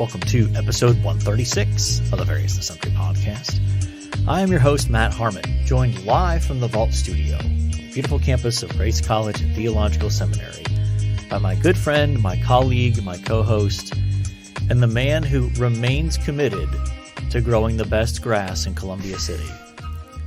Welcome to episode 136 of the Various and Sundry podcast. I am your host, Matt Harmon, joined live from the Vault Studio, the beautiful campus of Grace College and Theological Seminary, by my good friend, my colleague, my co-host, and the man who remains committed to growing the best grass in Columbia City,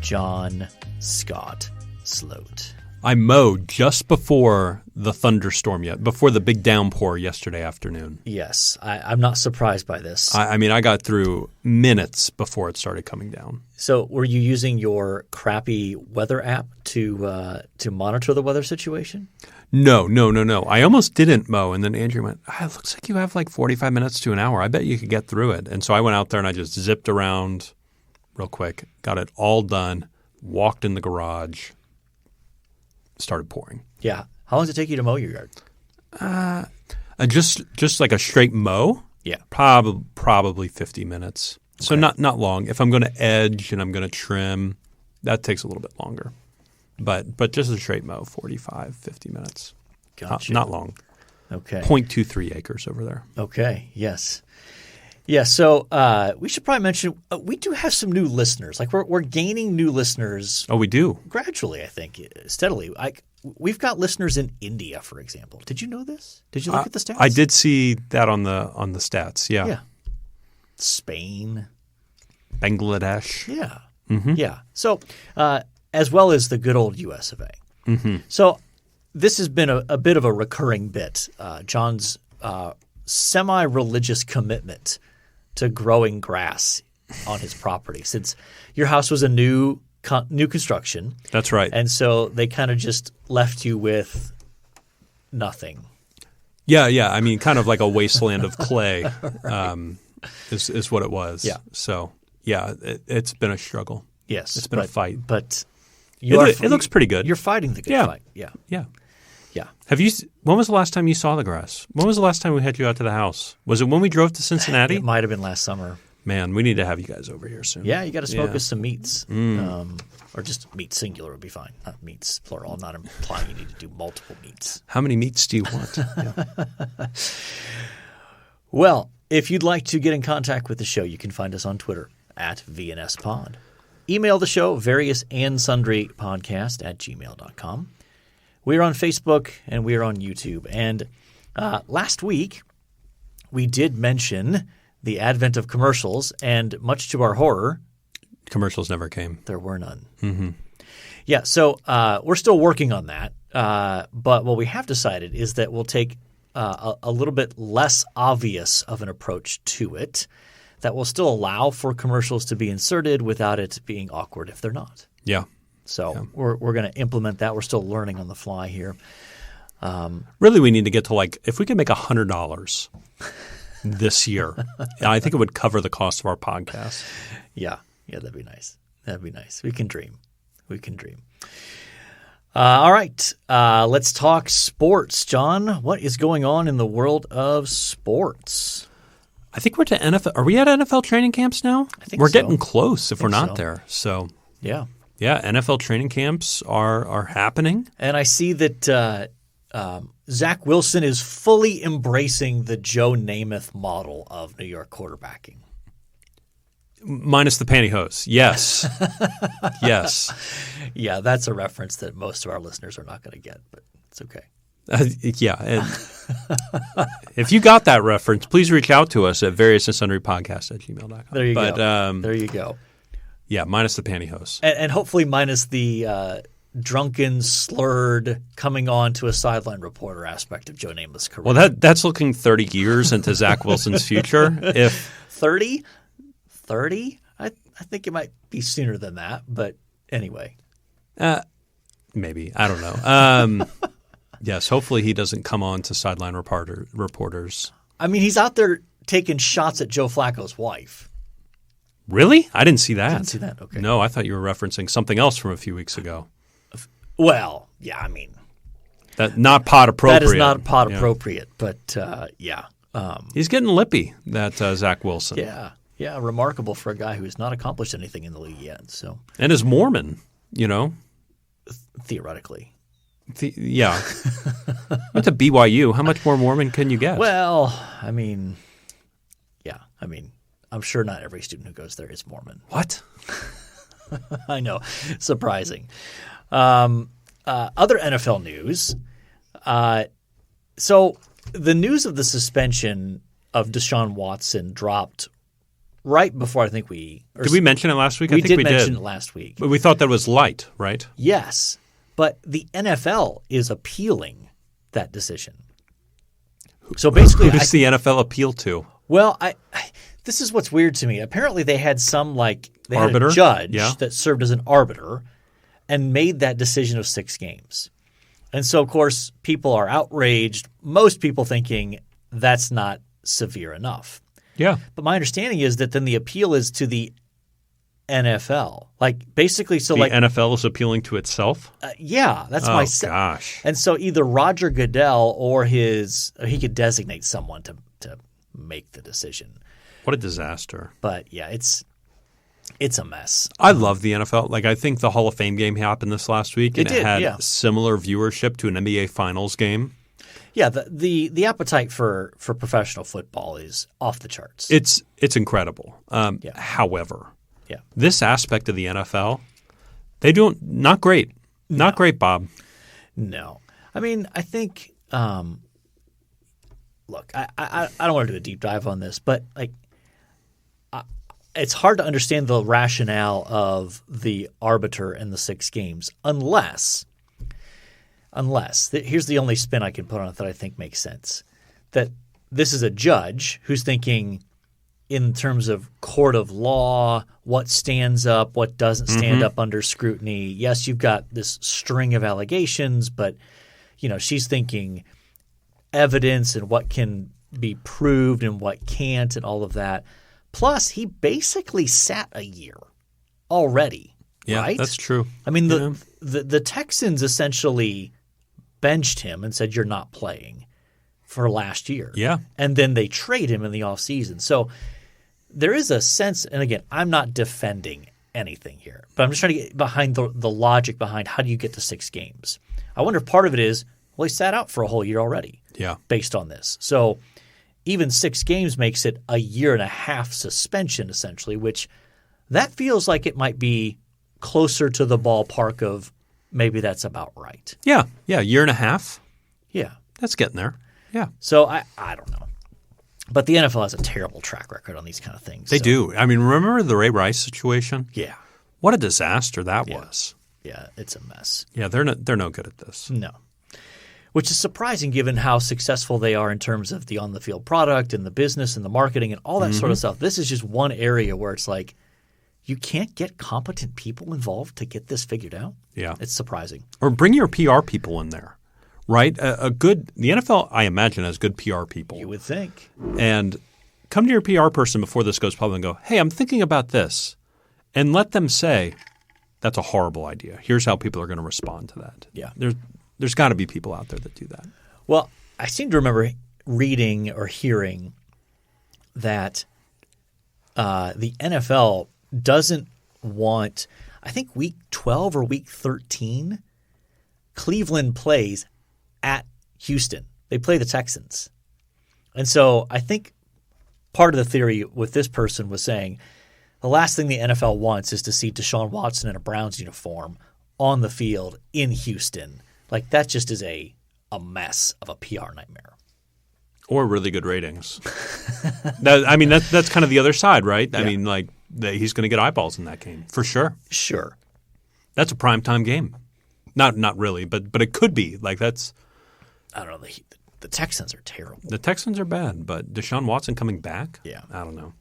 John Scott Sloat. I mowed just before the thunderstorm before the big downpour yesterday afternoon. Yes, I'm not surprised by this. I mean, I got through minutes before it started coming down. So were you using your crappy weather app to monitor the weather situation? No. I almost didn't mow, and then Andrew went, it looks like you have like 45 minutes to an hour. I bet you could get through it. And so I went out there and I just zipped around real quick, got it all done, walked in the garage, started pouring. Yeah. How long does it take you to mow your yard? Just like a straight mow? Yeah. Probably 50 minutes. So Okay. not long. If I'm going to edge and I'm going to trim, that takes a little bit longer. But just a straight mow, 45, 50 minutes. Gotcha. Not long. Okay. 0.23 acres over there. Okay. Yes. Yeah. So we should probably mention we do have some new listeners. Like we're gaining new listeners. Oh, we do? Gradually, I think, steadily. We've got listeners in India, for example. Did you know this? Did you look at the stats? I did see that on the stats. Yeah. Yeah. Spain. Bangladesh. Yeah. Mm-hmm. Yeah. So as well as the good old US of A. Mm-hmm. So this has been a bit of a recurring bit. John's semi-religious commitment to growing grass on his property, since your house was a new construction. That's right. And so they kind of just left you with nothing. Yeah. I mean, kind of like a wasteland of clay is what it was. Yeah. So, yeah, it's been a struggle. Yes. It's been a fight. But it looks pretty good. You're fighting the good fight. Yeah. Yeah. Yeah. When was the last time you saw the grass? When was the last time we had you out to the house? Was it when we drove to Cincinnati? It might have been last summer. Man, we need to have you guys over here soon. Yeah, you got to smoke us some meats. Or just meat singular would be fine. Not meats plural. I'm not implying you need to do multiple meats. How many meats do you want? Yeah. Well, if you'd like to get in contact with the show, you can find us on Twitter at VNSPod. Email the show, variousandsundrypodcast@gmail.com. We are on Facebook and we are on YouTube. And last week, we did mention the advent of commercials, and much to our horror, commercials never came. There were none. Mm-hmm. Yeah, so we're still working on that. But what we have decided is that we'll take a little bit less obvious of an approach to it that will still allow for commercials to be inserted without it being awkward if they're not. Yeah. So we're going to implement that. We're still learning on the fly here. Really, we need to get to if we could make $100 this year, I think it would cover the cost of our podcast. Yeah, that'd be nice. We can dream. All right, let's talk sports. John, what is going on in the world of sports? I think we're to NFL. Are we at NFL training camps now? I think we're so. getting close if we're not there. So yeah, NFL training camps are happening. And I see that Zach Wilson is fully embracing the Joe Namath model of New York quarterbacking. Minus the pantyhose. Yes. Yes. Yeah, that's a reference that most of our listeners are not going to get, but it's okay. Yeah. And if you got that reference, please reach out to us at variousandsundrypodcast@gmail.com. There you go. There you go. Yeah, minus the pantyhose. And hopefully minus the drunken, slurred, coming on to a sideline reporter aspect of Joe Namath's career. Well, that's looking 30 years into Zach Wilson's future. If 30? I think it might be sooner than that, but anyway. Maybe. I don't know. Yes, hopefully he doesn't come on to sideline reporters. I mean, he's out there taking shots at Joe Flacco's wife. Really? I didn't see that. You didn't see that? Okay. No, I thought you were referencing something else from a few weeks ago. Well, yeah, I mean. That not pod appropriate. That is not pod appropriate, but yeah. He's getting lippy, that Zach Wilson. Yeah, remarkable for a guy who has not accomplished anything in the league yet. So, and is Mormon, theoretically. Yeah. Went to BYU. How much more Mormon can you get? Well, I mean, yeah. I mean, I'm sure not every student who goes there is Mormon. What? I know. Surprising. Other NFL news. So the news of the suspension of Deshaun Watson dropped right before I think we – Did we mention it last week? We I think did mention it last week. But we thought that was light, right? Yes. But the NFL is appealing that decision. So basically – Who does the NFL appeal to? Well, this is what's weird to me. Apparently they had some they arbiter? Had a judge Yeah. that served as an arbiter and made that decision of 6 games. And so, of course, people are outraged, most people thinking that's not severe enough. Yeah. But my understanding is that then the appeal is to the NFL. Basically, so the NFL is appealing to itself? Yeah, that's my sense. Oh, gosh. And so either Roger Goodell or he could designate someone to make the decision. What a disaster. But yeah, it's a mess. I love the NFL. I think the Hall of Fame game happened this last week, and it had similar viewership to an NBA Finals game. Yeah, the appetite for professional football is off the charts. It's incredible. However, this aspect of the NFL, they don't not great. Not great, Bob. No. I mean, I think look, I don't want to do a deep dive on this, but it's hard to understand the rationale of the arbiter in the 6 games unless here's the only spin I can put on it that I think makes sense. That this is a judge who's thinking in terms of court of law, what stands up, what doesn't stand up under scrutiny. Yes, you've got this string of allegations, but she's thinking evidence and what can be proved and what can't and all of that. Plus, he basically sat a year already. Yeah, right? That's true. I mean, the Texans essentially benched him and said, you're not playing for last year. Yeah. And then they trade him in the offseason. So there is a sense – and again, I'm not defending anything here, but I'm just trying to get behind the logic behind how do you get to 6 games. I wonder if part of it is, well, he sat out for a whole year already based on this. So – even 6 games makes it a year and a half suspension essentially, which that feels like it might be closer to the ballpark of maybe that's about right. Yeah. Yeah. Year and a half. Yeah. That's getting there. Yeah. So I don't know. But the NFL has a terrible track record on these kind of things. They do. I mean, remember the Ray Rice situation? Yeah. What a disaster that was. Yeah. It's a mess. Yeah. They're no good at this. No. Which is surprising given how successful they are in terms of the on-the-field product and the business and the marketing and all that sort of stuff. This is just one area where it's like you can't get competent people involved to get this figured out. Yeah. It's surprising. Or bring your PR people in there, right? The NFL, I imagine, has good PR people. You would think. And come to your PR person before this goes public and go, hey, I'm thinking about this. And let them say, that's a horrible idea. Here's how people are going to respond to that. Yeah. There's got to be people out there that do that. Well, I seem to remember reading or hearing that the NFL doesn't want – I think week 12 or week 13, Cleveland plays at Houston. They play the Texans. And so I think part of the theory with this person was saying the last thing the NFL wants is to see Deshaun Watson in a Browns uniform on the field in Houston. That just is a mess of a PR nightmare. Or really good ratings. That's kind of the other side, right? Yeah. I mean, he's going to get eyeballs in that game for sure. Sure. That's a primetime game. Not really, but it could be. That's. I don't know. The Texans are terrible. The Texans are bad, but Deshaun Watson coming back? Yeah. I don't know.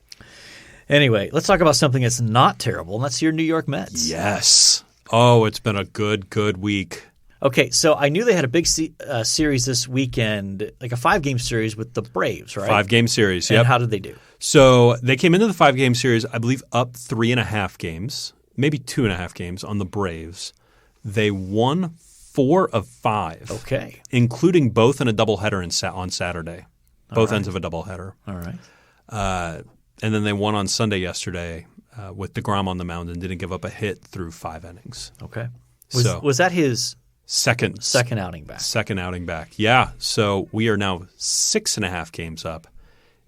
Anyway, let's talk about something that's not terrible, and that's your New York Mets. Yes. Oh, it's been a good week. Okay, so I knew they had a big series this weekend, like a 5-game series with the Braves, right? 5-game series, And yep. how did they do? So they came into the 5-game series, I believe, up 3.5 games, maybe 2.5 games on the Braves. They won 4 of 5. Okay. Including both in a doubleheader on Saturday. Both ends of a doubleheader. All right. And then they won on Sunday yesterday with DeGrom on the mound and didn't give up a hit through 5 innings. Okay. Was that his second outing back? Second outing back. Yeah. So we are now 6.5 games up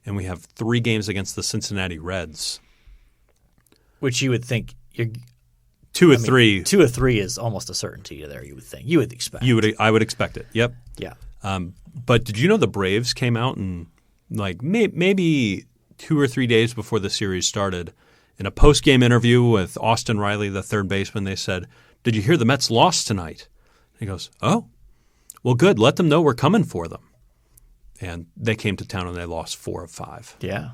and we have 3 games against the Cincinnati Reds. Which you would think you're 2 of 3. 2 of 3 is almost a certainty there. You would think. You would expect. I would expect it. Yep. Yeah. But did you know the Braves came out and like maybe 2 or 3 days before the series started, in a post-game interview with Austin Riley, the third baseman, they said, "Did you hear the Mets lost tonight?" He goes, "Oh, well, good. Let them know we're coming for them." And they came to town and they lost 4 of 5. Yeah.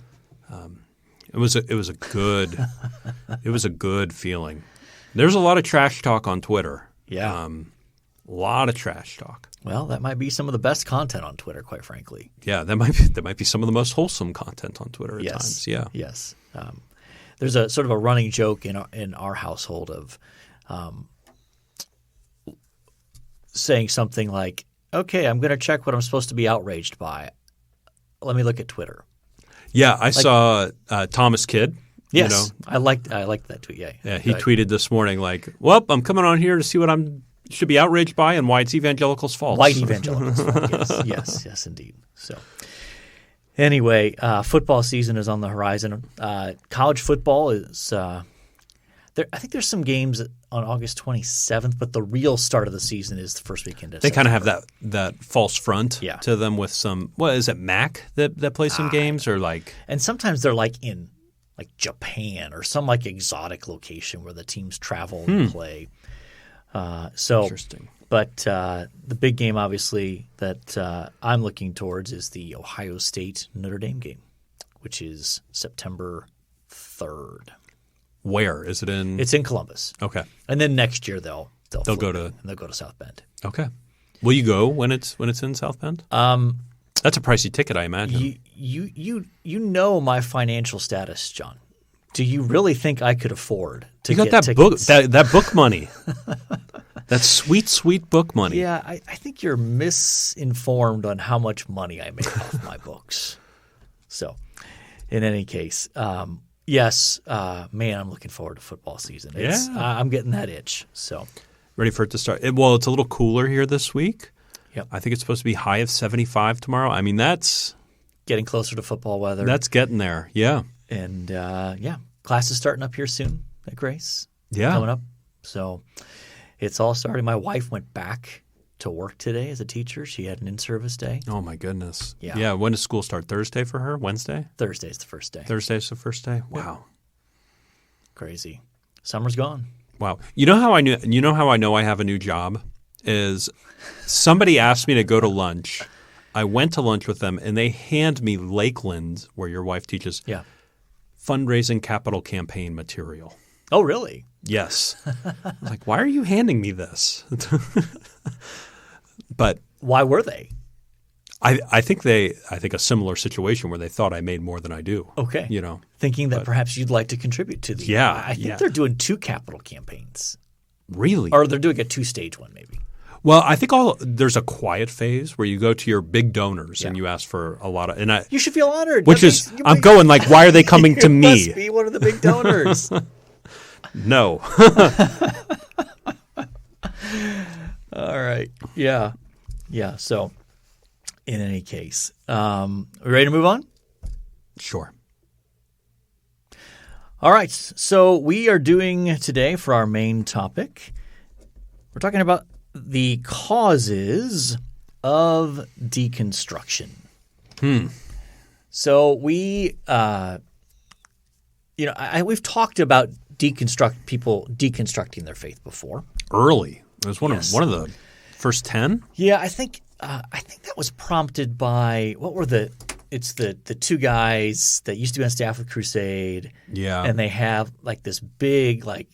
It was a good it was a good feeling. There's a lot of trash talk on Twitter. Yeah. A lot of trash talk. Well, that might be some of the best content on Twitter, quite frankly. Yeah, that might be some of the most wholesome content on Twitter at times. Yeah. Yes. There's a sort of a running joke in our household of saying something like, "Okay, I'm going to check what I'm supposed to be outraged by. Let me look at Twitter." Yeah, I saw Thomas Kidd. Yes, you know, I liked that tweet. Yeah, he tweeted this morning like, "Well, I'm coming on here to see what should be outraged by and why it's evangelicals' fault." White evangelicals' fault. Yes, indeed. So, anyway, football season is on the horizon. College football is there. I think there's some games on August 27th, but the real start of the season is the first weekend. They kind of have that false front Yeah. to them with some. What is it, Mac that plays some games or like? And sometimes they're like in like Japan or some like exotic location where the teams travel and play. Interesting. But the big game, obviously, that I'm looking towards is the Ohio State Notre Dame game, which is September 3rd. Where is it in? It's in Columbus. Okay. And then next year they'll go to and they'll go to South Bend. Okay. Will you go when it's in South Bend? That's a pricey ticket, I imagine. You know my financial status, John. Do you really think I could afford to you got get that book tickets? that book money. That sweet book money. Yeah, I think you're misinformed on how much money I make off my books. So, in any case, yes, man, I'm looking forward to football season. I'm getting that itch. So, ready for it to start. Well, it's a little cooler here this week. Yep. I think it's supposed to be high of 75 tomorrow. I mean, that's getting closer to football weather. That's getting there. Yeah. And class is starting up here soon at Grace. Yeah. Coming up. So it's all starting. My wife went back to work today as a teacher. She had an in-service day. Oh, my goodness. Yeah. Yeah. When does school start? Thursday for her? Wednesday? Thursday's the first day. Thursday's the first day? Wow. Crazy. Summer's gone. Wow. You know how I know I have a new job is somebody asked me to go to lunch. I went to lunch with them and they hand me Lakeland, where your wife teaches, fundraising capital campaign material. Oh, really? Yes. I was like, why are you handing me this? But why were they? I think a similar situation where they thought I made more than I do. Okay. You know. Thinking that perhaps you'd like to contribute to the I think they're doing 2 capital campaigns. Really? Or they're doing a 2-stage one maybe. Well, I think there's a quiet phase where you go to your big donors and you ask for a lot of you should feel honored. I'm going like, why are they coming to me? You must be one of the big donors. No. All right. Yeah. Yeah. So, in any case, are we ready to move on? Sure. All right. So we are doing today for our main topic, we're talking about the causes of deconstruction. So we, we've talked about people deconstructing their faith before. Early. It was one of the first 10. Yeah, I think that was prompted by it's the 2 guys that used to be on staff with Crusade. Yeah. And they have like this big like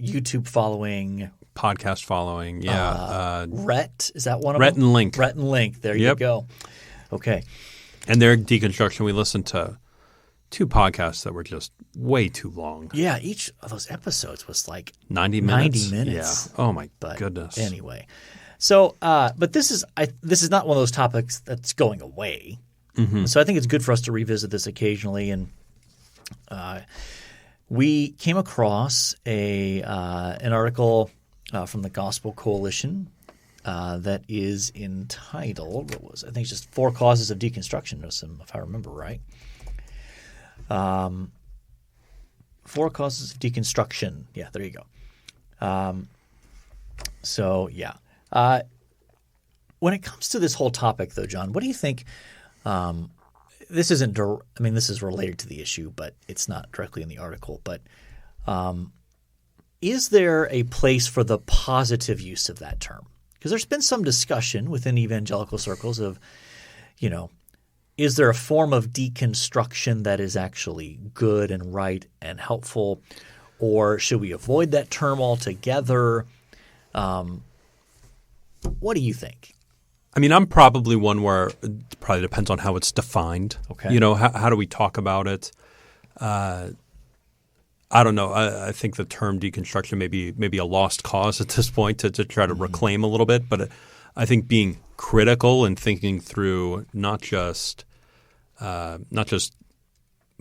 YouTube following. Podcast following. Yeah. Rhett, is that one of Rhett them? and Link. Rhett and Link. There you go. Okay. And their deconstruction, we listened to 2 podcasts that were just way too long. Yeah, each of those episodes was like 90 minutes. 90 minutes. Yeah. Oh my goodness. Anyway, so but this is not one of those topics that's going away. Mm-hmm. So I think it's good for us to revisit this occasionally. And we came across an article from the Gospel Coalition that is entitled, I think it's just 4 Causes of Deconstruction, if I remember right. Four causes of deconstruction. Yeah, there you go. So, yeah. When it comes to this whole topic, though, John, what do you think? This isn't. This is related to the issue, but it's not directly in the article. But is there a place for the positive use of that term? Because there's been some discussion within evangelical circles of, is there a form of deconstruction that is actually good and right and helpful, or should we avoid that term altogether? What do you think? I'm probably one where it probably depends on how it's defined. Okay. How do we talk about it? I don't know. I think the term deconstruction may be a lost cause at this point to try to reclaim a little bit. But I think being critical and thinking through not just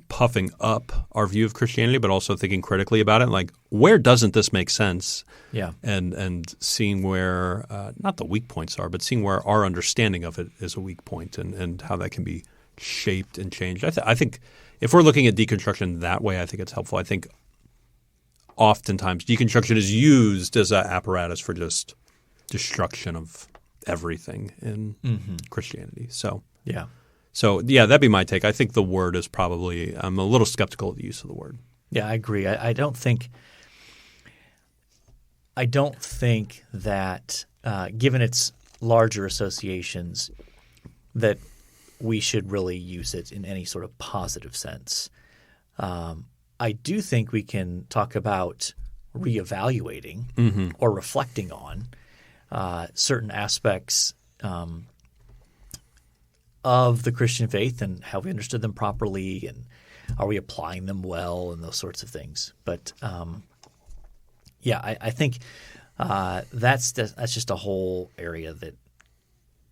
puffing up our view of Christianity, but also thinking critically about it. Like, where doesn't this make sense? Yeah. And seeing where not the weak points are, but seeing where our understanding of it is a weak point and how that can be shaped and changed. I think if we're looking at deconstruction that way, I think it's helpful. I think oftentimes deconstruction is used as an apparatus for just destruction of everything in Christianity. So yeah. So, that'd be my take. I think the word is probably – I'm a little skeptical of the use of the word. Yeah, I agree. I don't think that given its larger associations that we should really use it in any sort of positive sense. I do think we can talk about reevaluating or reflecting on certain aspects of the Christian faith and how we understood them properly and are we applying them well and those sorts of things. But I think that's just a whole area that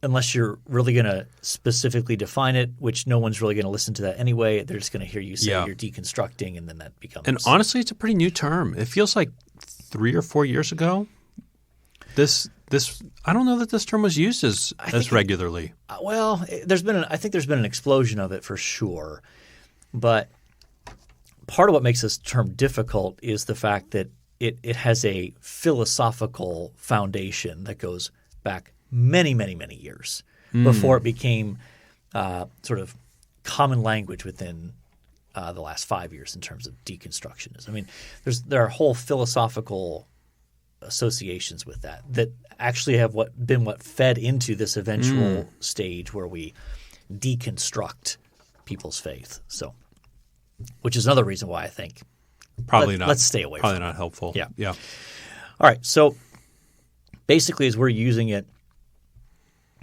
unless you're really going to specifically define it, which no one's really going to listen to that anyway, they're just going to hear you say you're deconstructing and then that becomes – And honestly, it's a pretty new term. It feels like 3 or 4 years ago this I don't know that this term was used as regularly. I think there's been an explosion of it for sure. But part of what makes this term difficult is the fact that it has a philosophical foundation that goes back many, many, many years before it became sort of common language within the last 5 years in terms of deconstructionism. There are whole philosophical associations with that actually have been what fed into this eventual stage where we deconstruct people's faith. So, which is another reason why I think let's stay away from it. Probably not helpful. Yeah. Yeah. All right. So basically as we're using it,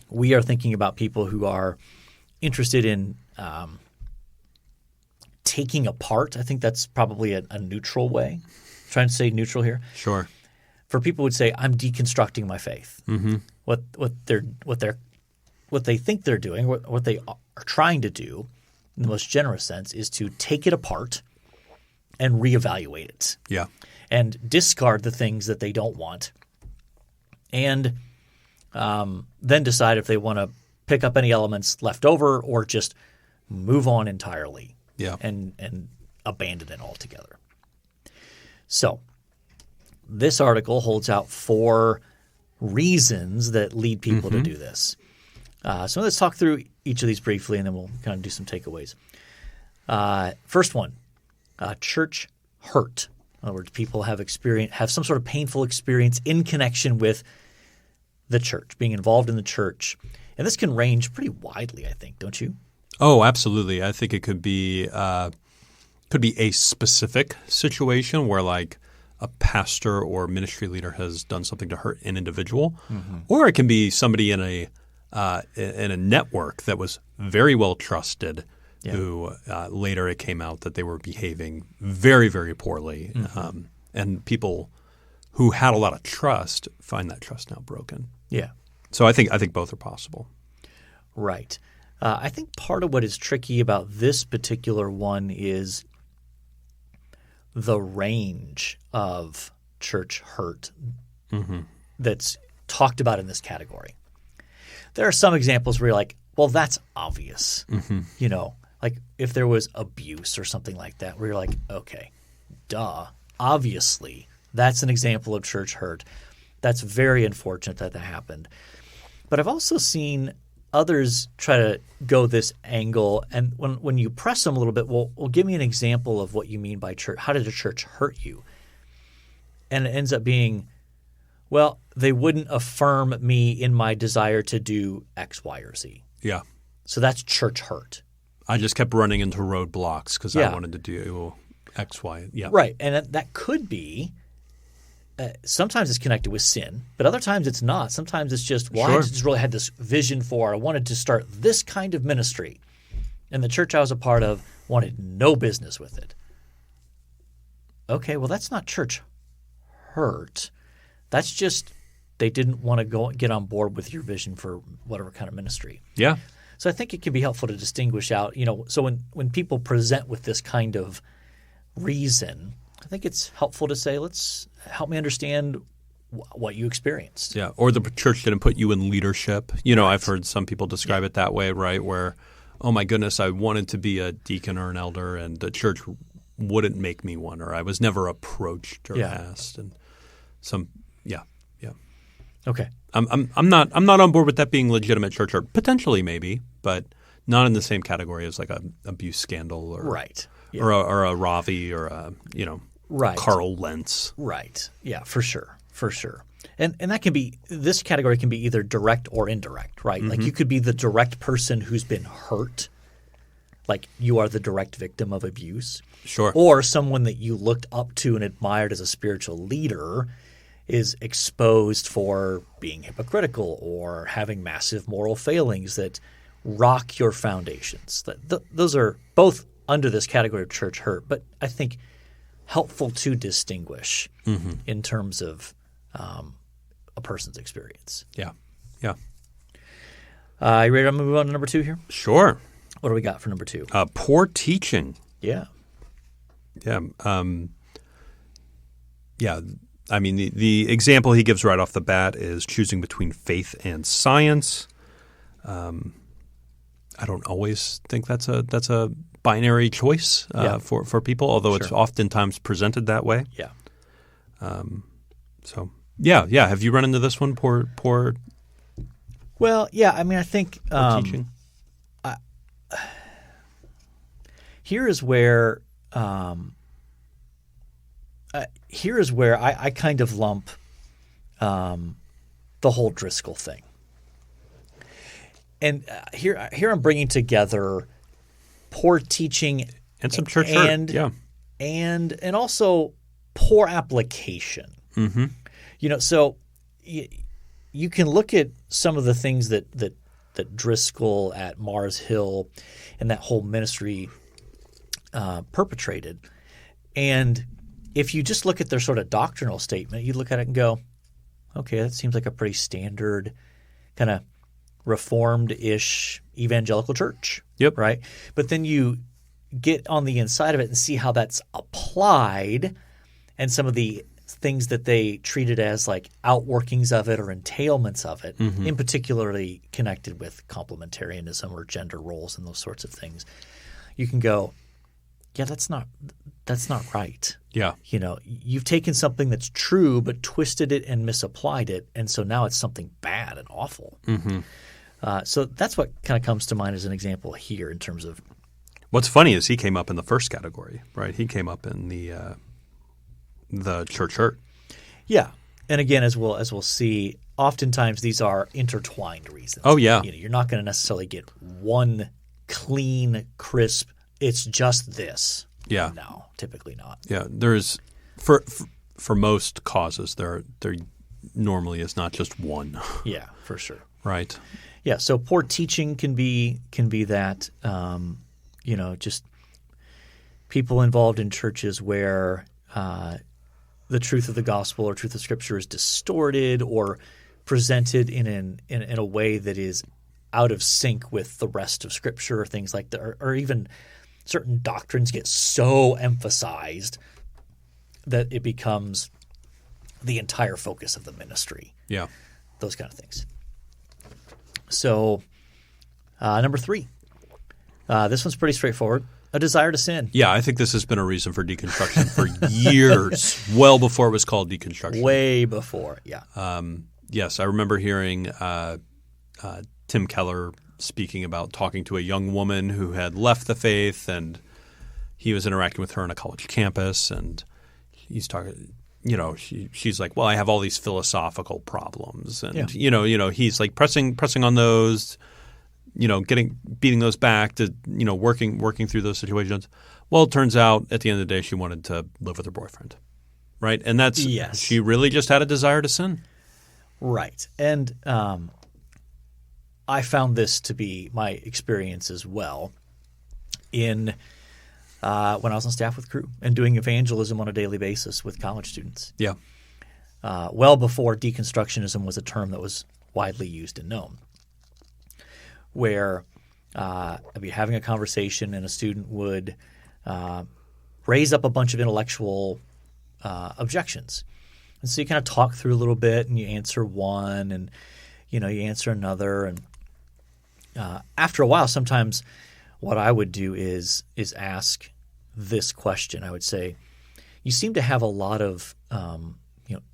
we are thinking about people who are interested in taking apart. I think that's probably a neutral way. I'm trying to say neutral here. Sure. For people who would say, I'm deconstructing my faith. Mm-hmm. What they think they're doing, what they are trying to do in the most generous sense is to take it apart and reevaluate it. Yeah. And discard the things that they don't want and then decide if they want to pick up any elements left over or just move on entirely and abandon it altogether. So this article holds out 4 reasons that lead people to do this. So let's talk through each of these briefly, and then we'll kind of do some takeaways. First one, church hurt. In other words, people have some sort of painful experience in connection with the church, being involved in the church. And this can range pretty widely, I think, don't you? Oh, absolutely. I think it could be a specific situation where like a pastor or ministry leader has done something to hurt an individual, or it can be somebody in a network that was very well trusted, who later it came out that they were behaving very, very poorly, and people who had a lot of trust find that trust now broken. Yeah. So I think both are possible. Right. I think part of what is tricky about this particular one is the range of church hurt that's talked about in this category. There are some examples where you're like, well, that's obvious. like if there was abuse or something like that, where you're like, okay, duh, obviously that's an example of church hurt. That's very unfortunate that happened. But I've also seen others try to go this angle, and when you press them a little bit, well, give me an example of what you mean by church. How did a church hurt you? And it ends up being, well, they wouldn't affirm me in my desire to do X, Y, or Z. Yeah. So that's church hurt. I just kept running into roadblocks because I wanted to do X, Y. Yeah. Right. And that could be sometimes it's connected with sin, but other times it's not. Sometimes it's just, well, I just really had this vision for, I wanted to start this kind of ministry. And the church I was a part of wanted no business with it. Okay, well, that's not church hurt. That's just they didn't want to get on board with your vision for whatever kind of ministry. Yeah. So I think it can be helpful to distinguish out, so when people present with this kind of reason, I think it's helpful to say, help me understand what you experienced. Yeah. Or the church didn't put you in leadership. I've heard some people describe it that way, right? Where, oh my goodness, I wanted to be a deacon or an elder and the church wouldn't make me one, or I was never approached or asked. And yeah. Okay. I'm not on board with that being legitimate church hurt. Potentially maybe, but not in the same category as like a abuse scandal or right. Yeah. or a Ravi or a right. Carl Lentz. Right. Yeah, for sure. And that can be – this category can be either direct or indirect, right? Mm-hmm. Like you could be the direct person who's been hurt, like you are the direct victim of abuse. Sure. Or someone that you looked up to and admired as a spiritual leader is exposed for being hypocritical or having massive moral failings that rock your foundations. Those are both under this category of church hurt, but I think helpful to distinguish in terms of a person's experience. Yeah. You ready to move on to number 2 here? Sure. What do we got for number 2? Poor teaching. Yeah. I mean, the example he gives right off the bat is choosing between faith and science. I don't always think that's a binary choice for people, although it's oftentimes presented that way. Yeah. Have you run into this one? Poor. Well, yeah. I mean, I think teaching. Here is where I kind of lump the whole Driscoll thing. And here I'm bringing together poor teaching and some church hurt. And also poor application. Mm-hmm. So you can look at some of the things that Driscoll at Mars Hill and that whole ministry perpetrated, and if you just look at their sort of doctrinal statement, you look at it and go, okay, that seems like a pretty standard kind of Reformed-ish evangelical church. Yep. Right? But then you get on the inside of it and see how that's applied and some of the things that they treated as like outworkings of it or entailments of it, in particularly connected with complementarianism or gender roles and those sorts of things. You can go, yeah, that's not right. Yeah. You've taken something that's true but twisted it and misapplied it, and so now it's something bad and awful. Mm-hmm. So that's what kind of comes to mind as an example here in terms of – what's funny is he came up in the first category, right? He came up in the church hurt. Yeah. And again, as we'll see, oftentimes these are intertwined reasons. Oh, yeah. You're not going to necessarily get one clean, crisp, it's just this. Yeah. No, typically not. Yeah. There's for most causes there normally is not just one. Yeah, for sure. Right. Yeah. So poor teaching can be that just people involved in churches where the truth of the gospel or truth of Scripture is distorted or presented in a way that is out of sync with the rest of Scripture, or things like that, or even certain doctrines get so emphasized that it becomes the entire focus of the ministry. Yeah. Those kind of things. So number 3. This one's pretty straightforward. A desire to sin. Yeah, I think this has been a reason for deconstruction for years, well before it was called deconstruction. Way before, yeah. Yes, I remember hearing Tim Keller speaking about talking to a young woman who had left the faith, and he was interacting with her on a college campus, and he's talking. She's like, "Well, I have all these philosophical problems," and he's like pressing on those. Beating those back to, working through those situations. Well, it turns out at the end of the day, she wanted to live with her boyfriend, right? And she really just had a desire to sin. Right. And I found this to be my experience as well when I was on staff with Crew and doing evangelism on a daily basis with college students. Yeah. Well before deconstructionism was a term that was widely used and known. Where I'd be having a conversation and a student would raise up a bunch of intellectual objections. And so you kind of talk through a little bit and you answer one and, you answer another. And after a while, sometimes what I would do is ask this question. I would say, you seem to have a lot of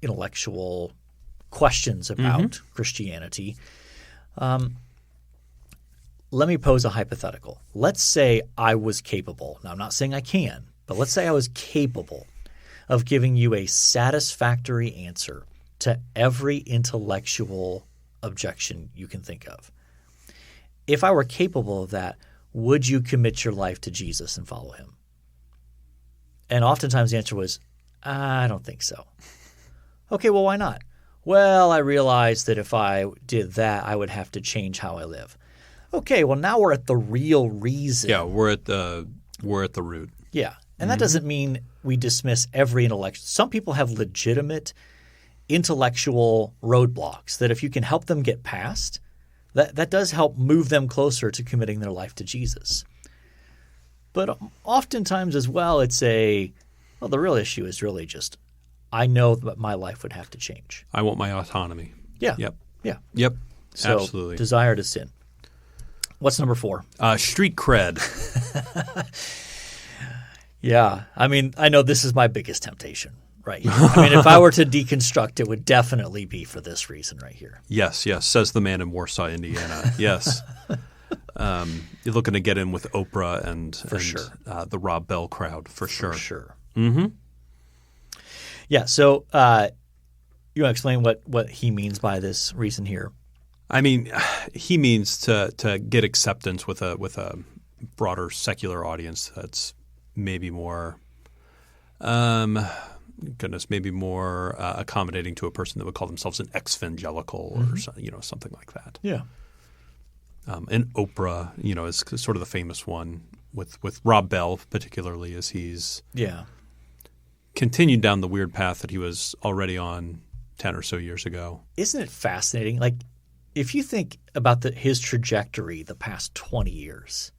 intellectual questions about Christianity. Let me pose a hypothetical. Let's say I was capable. Now, I'm not saying I can, but let's say I was capable of giving you a satisfactory answer to every intellectual objection you can think of. If I were capable of that, would you commit your life to Jesus and follow him? And oftentimes the answer was, I don't think so. Okay, well, why not? Well, I realized that if I did that, I would have to change how I live. Okay, well, now we're at the real reason. Yeah, we're at the root. Yeah, and that doesn't mean we dismiss every intellectual. Some people have legitimate intellectual roadblocks that if you can help them get past, that does help move them closer to committing their life to Jesus. But oftentimes as well, the real issue is really just, I know that my life would have to change. I want my autonomy. Yeah. Yep. Yeah. Yep. So, absolutely. Desire to sin. What's number 4? Street cred. Yeah. I mean, I know this is my biggest temptation right here. I mean, if I were to deconstruct, it would definitely be for this reason right here. Yes, says the man in Warsaw, Indiana. Yes. You're looking to get in with Oprah and sure. The Rob Bell crowd, for sure. For sure. Mm-hmm. Yeah, so you want to explain what he means by this reason here? I mean, he means to get acceptance with a broader secular audience that's maybe more, maybe more accommodating to a person that would call themselves an ex-evangelical or something like that. Yeah. And Oprah, is sort of the famous one with Rob Bell, particularly, as he's continued down the weird path that he was already on 10 or so years ago. Isn't it fascinating? Like, if you think about his trajectory the past 20 years,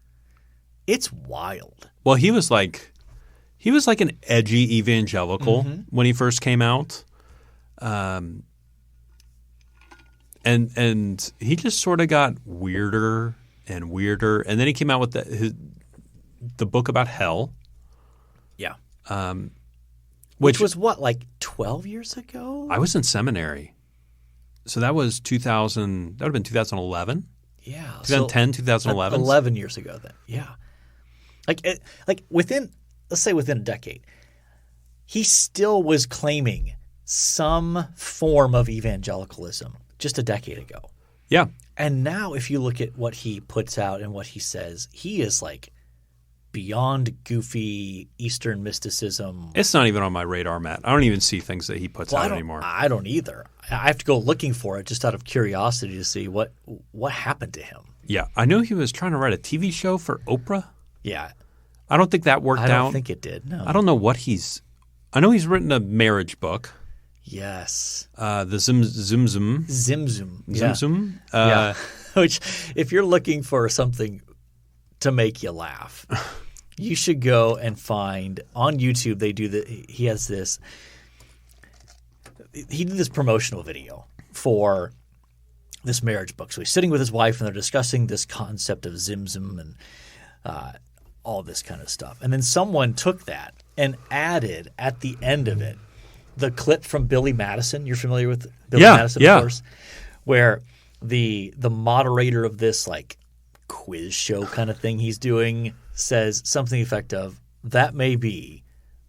it's wild. Well, he was like an edgy evangelical when he first came out. And he just sort of got weirder and weirder. And then he came out with the book about hell. Yeah. Which was what, like 12 years ago? I was in seminary. So that was 2000 – that would have been 2011? Yeah. 2010, 2011? 11 years ago then. Yeah. Like within – let's say within a decade, he still was claiming some form of evangelicalism just a decade ago. Yeah. And now if you look at what he puts out and what he says, he is like beyond goofy Eastern mysticism. It's not even on my radar, Matt. I don't even see things that he puts out anymore. I don't either. I have to go looking for it just out of curiosity to see what happened to him. Yeah. I know he was trying to write a TV show for Oprah. Yeah. I don't think that worked out. I don't think it did, no. I don't know what I know he's written a marriage book. Yes. The Zimzum. Zimzum. Zimzum. Yeah. Which, if you're looking for something to make you laugh, you should go and find on YouTube. He has this. He did this promotional video for this marriage book. So he's sitting with his wife and they're discussing this concept of Zimzum, and all this kind of stuff. And then someone took that and added at the end of it the clip from Billy Madison. You're familiar with Billy Madison, of course, where the moderator of this like quiz show kind of thing he's doing says something to the effect of, "That may be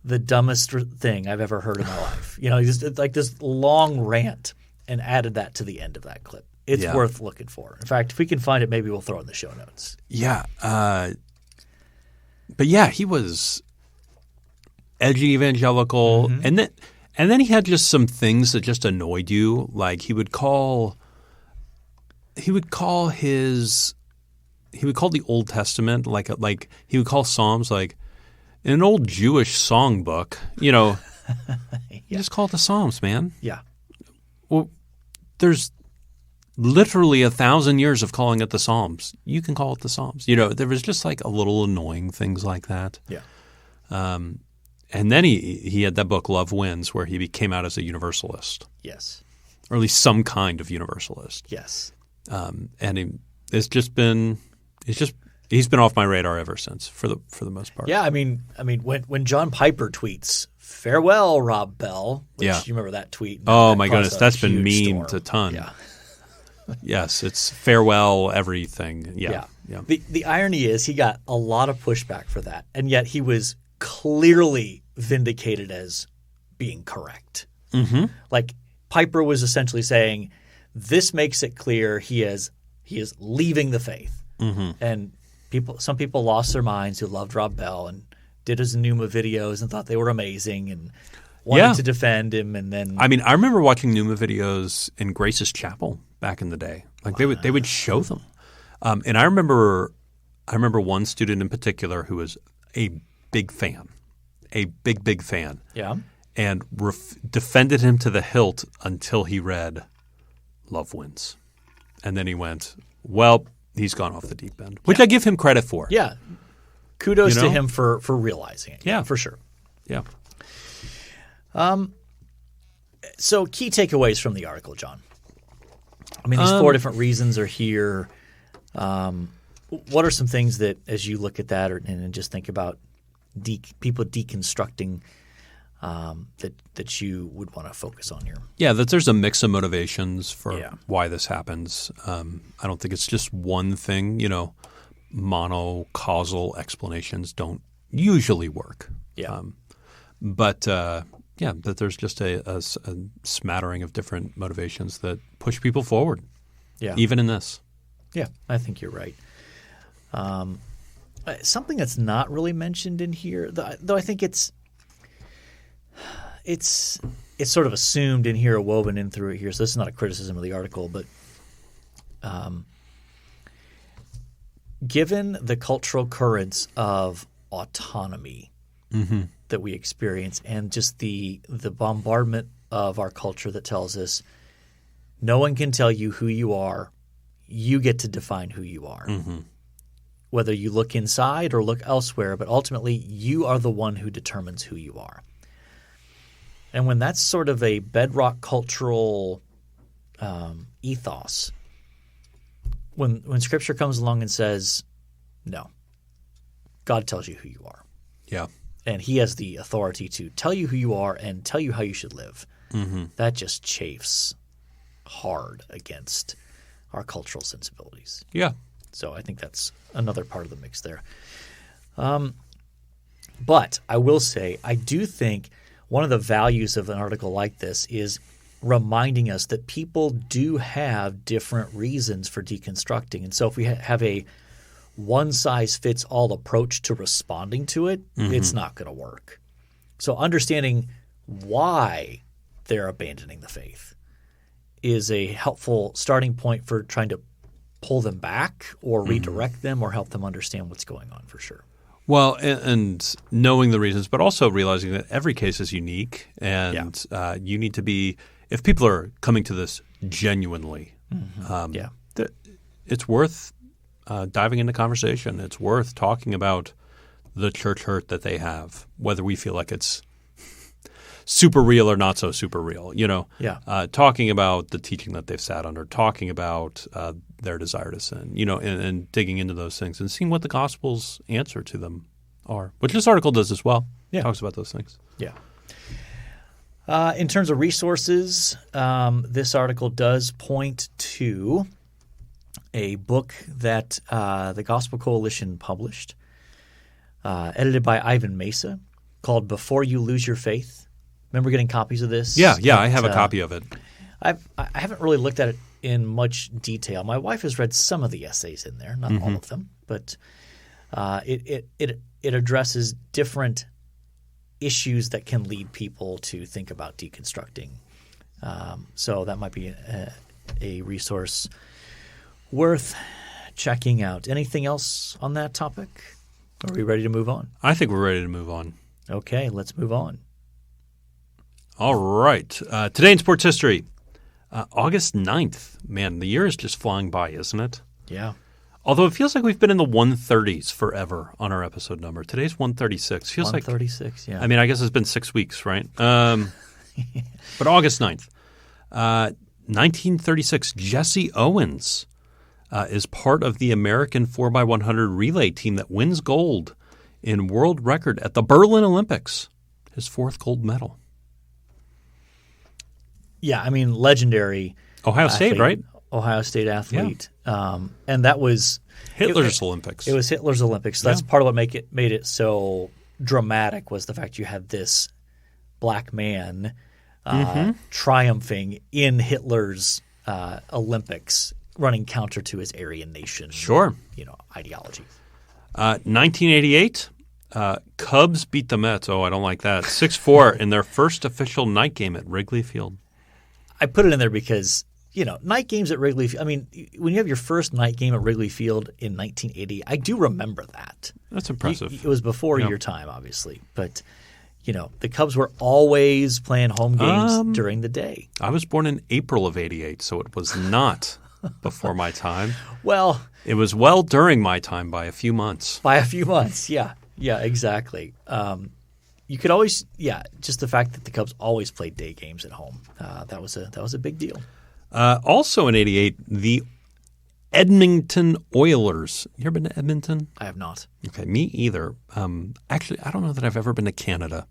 the dumbest thing I've ever heard in my life." You know, he just like this long rant and added that to the end of that clip. It's worth looking for. In fact, if we can find it, maybe we'll throw it in the show notes. Yeah. But yeah, he was edgy evangelical. And then he had just some things that just annoyed you. Like he would call the Old Testament like he would call Psalms like in an old Jewish songbook, you know. You just call it the Psalms, man. Yeah. Well, there's literally 1,000 years of calling it the Psalms. You can call it the Psalms. You know, there was just like a little annoying things like that. Yeah. And then he had that book, Love Wins, where he came out as a universalist. Yes. Or at least some kind of universalist. Yes. And he's been off my radar ever since for the most part. Yeah, I mean when John Piper tweets, "Farewell, Rob Bell," which you remember that tweet? Oh my goodness, that's been memed a ton. Yeah. Yes, it's farewell everything. Yeah. The irony is he got a lot of pushback for that, and yet he was clearly vindicated as being correct. Mm-hmm. Like Piper was essentially saying, "This makes it clear he is leaving the faith," and some people lost their minds who loved Rob Bell and did his Pneuma videos and thought they were amazing and wanted to defend him. And then I mean, I remember watching Pneuma videos in Grace's Chapel back in the day. Like they would show them, and I remember one student in particular who was a big fan, a big fan. Yeah, and defended him to the hilt until he read Love Wins, and then he went, "Well, he's gone off the deep end," which I give him credit for. Yeah, kudos to him for realizing it. Yeah, for sure. Yeah. So key takeaways from the article, John. I mean, these 4 different reasons are here. What are some things that, as you look at that and just think about people deconstructing, that you would want to focus on here? Yeah, that there's a mix of motivations for why this happens. I don't think it's just one thing. You know, monocausal explanations don't usually work. Yeah. That there's just a smattering of different motivations that push people forward. Yeah. Even in this. Yeah, I think you're right. Something that's not really mentioned in here, though I think it's sort of assumed in here or woven in through it here. So this is not a criticism of the article, but given the cultural currents of autonomy that we experience and just the bombardment of our culture that tells us no one can tell you who you are, you get to define who you are. Whether you look inside or look elsewhere, but ultimately you are the one who determines who you are. And when that's sort of a bedrock cultural ethos, when Scripture comes along and says, no, God tells you who you are. Yeah. And he has the authority to tell you who you are and tell you how you should live. That just chafes hard against our cultural sensibilities. Yeah. So I think that's another part of the mix there. But I will say I do think one of the values of an article like this is reminding us that people do have different reasons for deconstructing. And so if we have a one-size-fits-all approach to responding to it, it's not going to work. So understanding why they're abandoning the faith is a helpful starting point for trying to pull them back or redirect them or help them understand what's going on for sure. Well, and knowing the reasons, but also realizing that every case is unique and you need to be – if people are coming to this genuinely, it's worth diving into conversation. It's worth talking about the church hurt that they have, whether we feel like it's super real or not so super real, Yeah. talking about the teaching that they've sat under, talking about their desire to sin, and digging into those things and seeing what the Gospel's answer to them are, which this article does as well. Yeah. Talks about those things. Yeah. In terms of resources, this article does point to a book that the Gospel Coalition published, edited by Ivan Mesa, called Before You Lose Your Faith. Remember getting copies of this? Yeah, I have a copy of it. I haven't really looked at it in much detail. My wife has read some of the essays in there, not all of them, but it addresses different issues that can lead people to think about deconstructing. So that might be a resource worth checking out. Anything else on that topic? Are we ready to move on? I think we're ready to move on. Okay, let's move on. All right. Today in sports history, August 9th. Man, the year is just flying by, isn't it? Yeah. Although it feels like we've been in the 130s forever on our episode number. Today's 136. Feels 136, yeah. I mean, I guess it's been 6 weeks, right? But August 9th. 1936, Jesse Owens is part of the American 4x100 relay team that wins gold in world record at the Berlin Olympics. His fourth gold medal. Yeah, I mean, legendary. Ohio State, right? Ohio State athlete. Yeah. And that was Hitler's Olympics. It was Hitler's Olympics. That's part of what made it so dramatic was the fact you had this black man triumphing in Hitler's Olympics, running counter to his Aryan nation ideology. 1988, Cubs beat the Mets. Oh, I don't like that. 6-4 in their first official night game at Wrigley Field. I put it in there because night games at Wrigley Field. I mean, when you have your first night game at Wrigley Field in 1980, I do remember that. That's impressive. It was before your time, obviously. But, the Cubs were always playing home games during the day. I was born in April of 88, so it was not before my time. Well, it was well during my time by a few months. By a few months, yeah. Yeah, exactly. You could always, just the fact that the Cubs always played day games at home. That was a big deal. Also in 88, the Edmonton Oilers. You ever been to Edmonton? I have not. Okay, me either. Actually, I don't know that I've ever been to Canada.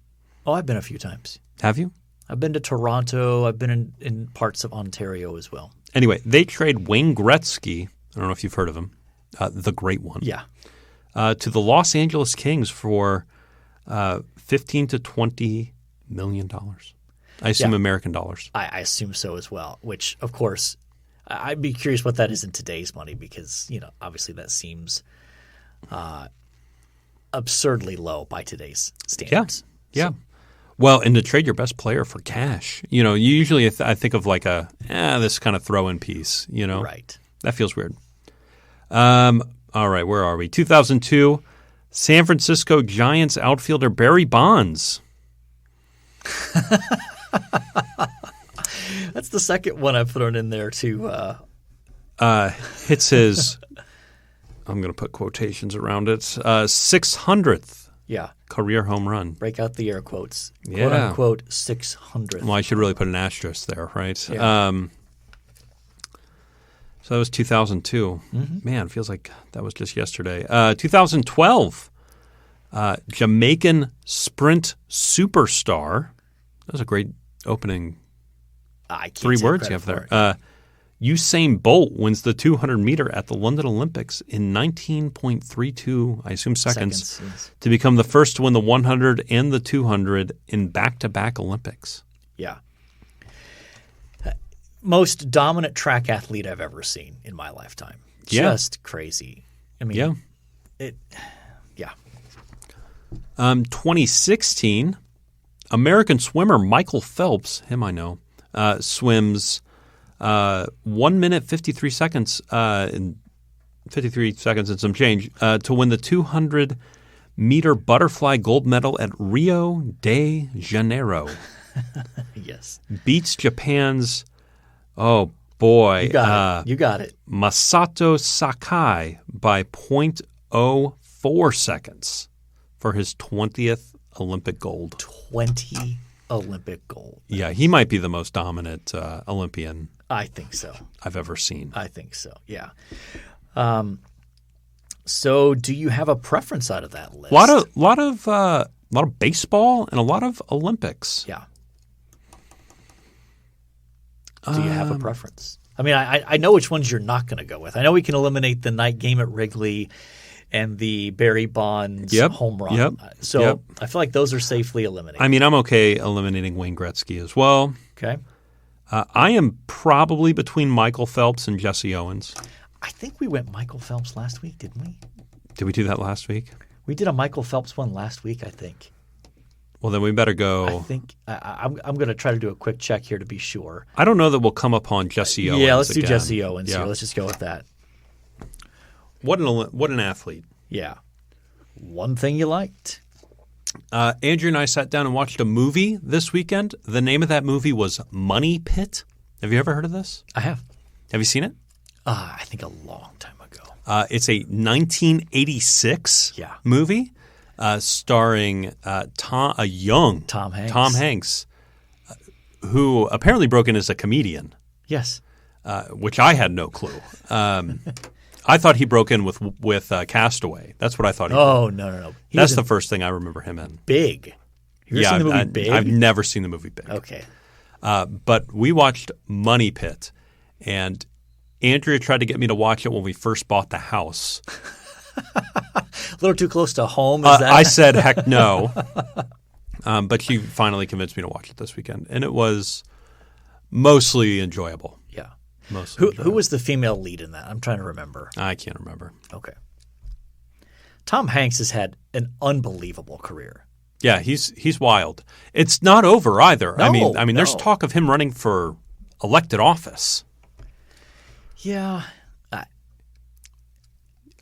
Oh, I've been a few times. Have you? I've been to Toronto. I've been in parts of Ontario as well. Anyway, they trade Wayne Gretzky. I don't know if you've heard of him. The great one. Yeah. To the Los Angeles Kings for $15 to $20 million. I assume American dollars. I assume so as well, which, of course, I'd be curious what that is in today's money because, obviously that seems absurdly low by today's standards. Yeah. So. Well, and to trade your best player for cash, usually I think of like this kind of throw-in piece, Right. That feels weird. All right, where are we? 2002, San Francisco Giants outfielder Barry Bonds. That's the second one I've thrown in there too. Hits his, I'm going to put quotations around it, 600th career home run. Break out the air quotes. Yeah. Quote unquote 600th. Well, I should really put an asterisk there, right? Yeah. So that was 2002. Mm-hmm. Man, feels like that was just yesterday. 2012, Jamaican sprint superstar. That was a great opening. I can't 3 words you have there. Usain Bolt wins the 200-meter at the London Olympics in 19.32, I assume seconds, yes. to become the first to win the 100 and the 200 in back-to-back Olympics. Yeah. Most dominant track athlete I've ever seen in my lifetime. Just crazy. I mean, 2016, American swimmer Michael Phelps, him I know, swims 1 minute 53 seconds and 53 seconds and some change to win the 200-meter butterfly gold medal at Rio de Janeiro. Yes. Beats Japan's, oh boy. You got it. Masato Sakai by 0.04 seconds for his 20th Olympic gold. 20 Olympic gold. Yeah, he might be the most dominant Olympian I think so. I've ever seen. I think so. Yeah. So, do you have a preference out of that list? A lot of baseball and a lot of Olympics. Yeah. Do you have a preference? I mean, I know which ones you're not going to go with. I know we can eliminate the night game at Wrigley and the Barry Bonds home run. Yep. So I feel like those are safely eliminated. I mean, I'm okay eliminating Wayne Gretzky as well. Okay. I am probably between Michael Phelps and Jesse Owens. I think we went Michael Phelps last week, didn't we? Did we do that last week? We did a Michael Phelps one last week, I think. Well, then we better go. I think I'm going to try to do a quick check here to be sure. I don't know that we'll come upon Jesse Owens. Yeah, let's do again. Jesse Owens here. Let's just go with that. What an athlete. Yeah. One thing you liked. Andrew and I sat down and watched a movie this weekend. The name of that movie was Money Pit. Have you ever heard of this? I have. Have you seen it? I think a long time ago. It's a 1986 movie starring a young Tom Hanks, who apparently broke in as a comedian. Yes. Which I had no clue. I thought he broke in with Castaway. That's what I thought he did. Oh, no. That's the first thing I remember him in. Big. Have you ever seen the movie Big? I've never seen the movie Big. Okay. But we watched Money Pit, and Andrea tried to get me to watch it when we first bought the house. A little too close to home, is that? I said, heck no. But she finally convinced me to watch it this weekend, and it was mostly enjoyable. Yeah. Mostly who was the female lead in that? I'm trying to remember. I can't remember. Okay. Tom Hanks has had an unbelievable career. Yeah, he's wild. It's not over either. No, I mean, there's talk of him running for elected office. Yeah.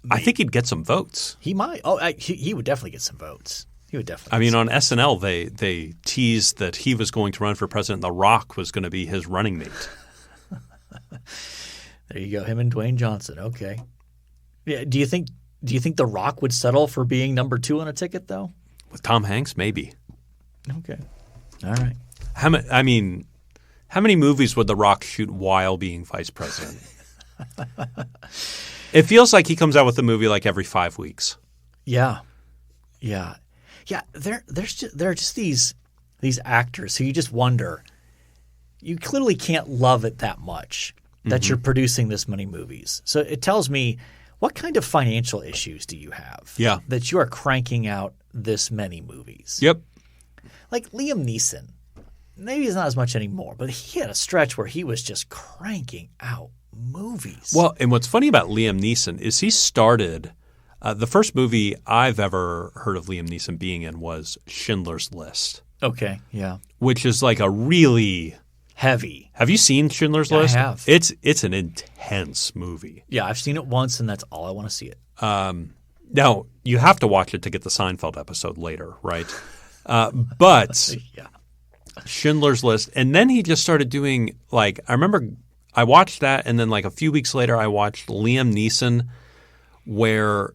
I think he'd get some votes. He might. Oh, he would definitely get some votes. He would definitely. I mean, on SNL, they teased that he was going to run for president. The Rock was going to be his running mate. There you go. Him and Dwayne Johnson. Okay. Yeah. Do you think The Rock would settle for being number 2 on a ticket, though? With Tom Hanks, maybe. Okay. All right. How many movies would The Rock shoot while being vice president? It feels like he comes out with a movie like every 5 weeks. Yeah. There are just these actors who you just wonder. You clearly can't love it that much that you're producing this many movies. So it tells me, what kind of financial issues do you have? Yeah. That you are cranking out this many movies. Yep. Like Liam Neeson. Maybe he's not as much anymore, but he had a stretch where he was just cranking out movies. Well, and what's funny about Liam Neeson is he started the first movie I've ever heard of Liam Neeson being in was Schindler's List. Okay, yeah. Which is like a really heavy. Have you seen Schindler's List? I have. It's an intense movie. Yeah, I've seen it once, and that's all I want to see it. Now, you have to watch it to get the Seinfeld episode later, right? But yeah. Schindler's List. And then he just started doing I remember I watched that, and then like a few weeks later I watched Liam Neeson where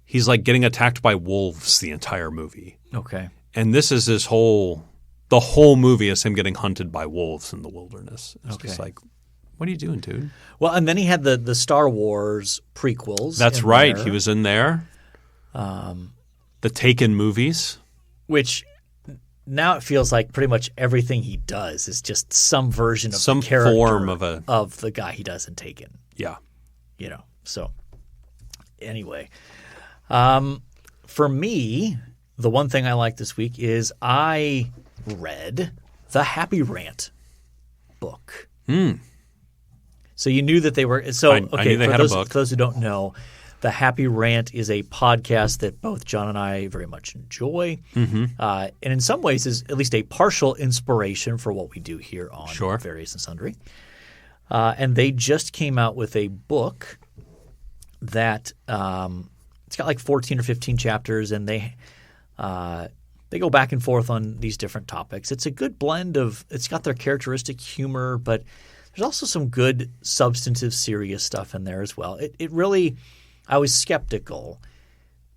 he's like getting attacked by wolves the entire movie. Okay. And this is the whole movie is him getting hunted by wolves in the wilderness. It's just like, what are you doing, dude? Well, and then he had the Star Wars prequels. That's right. He was in there. The Taken movies. Which now it feels like pretty much everything he does is just some version of some the character form of the guy he does in Taken. Yeah. So anyway. For me, the one thing I like this week is I read the Happy Rant book. So you knew that they were – so I knew they had a book. For those who don't know, the Happy Rant is a podcast that both John and I very much enjoy, and in some ways is at least a partial inspiration for what we do here on Various and Sundry. And they just came out with a book that it's got like 14 or 15 chapters, and they go back and forth on these different topics. It's a good blend of – it's got their characteristic humor, but there's also some good substantive serious stuff in there as well. It really – I was skeptical,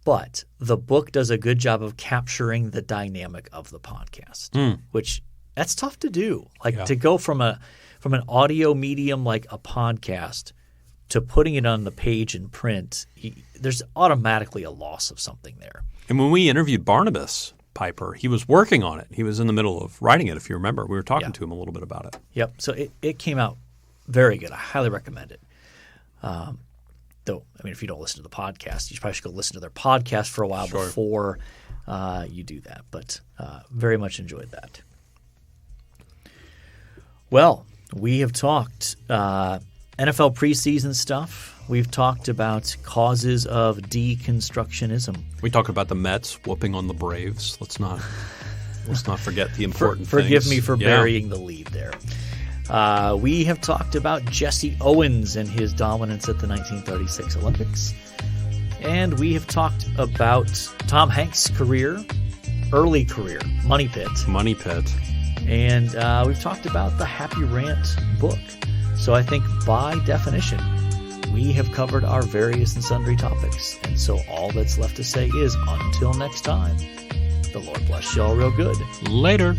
but the book does a good job of capturing the dynamic of the podcast, which That's tough to do. Yeah. To go from an audio medium like a podcast to putting it on the page in print, there's automatically a loss of something there. And when we interviewed Barnabas Piper, he was working on it. He was in the middle of writing it, if you remember. We were talking to him a little bit about it. Yep. So it came out very good. I highly recommend it. Though, I mean, if you don't listen to the podcast, you probably should go listen to their podcast for a while before you do that. But very much enjoyed that. Well, we have talked NFL preseason stuff. We've talked about causes of deconstructionism. We talked about the Mets whooping on the Braves. Let's not forget the important things. Forgive me for burying the lead there. We have talked about Jesse Owens and his dominance at the 1936 Olympics. And we have talked about Tom Hanks' early career, Money Pit. Money Pit. And we've talked about the Happy Rant book. So I think by definition, we have covered our various and sundry topics. And so all that's left to say is until next time, the Lord bless you all real good. Later.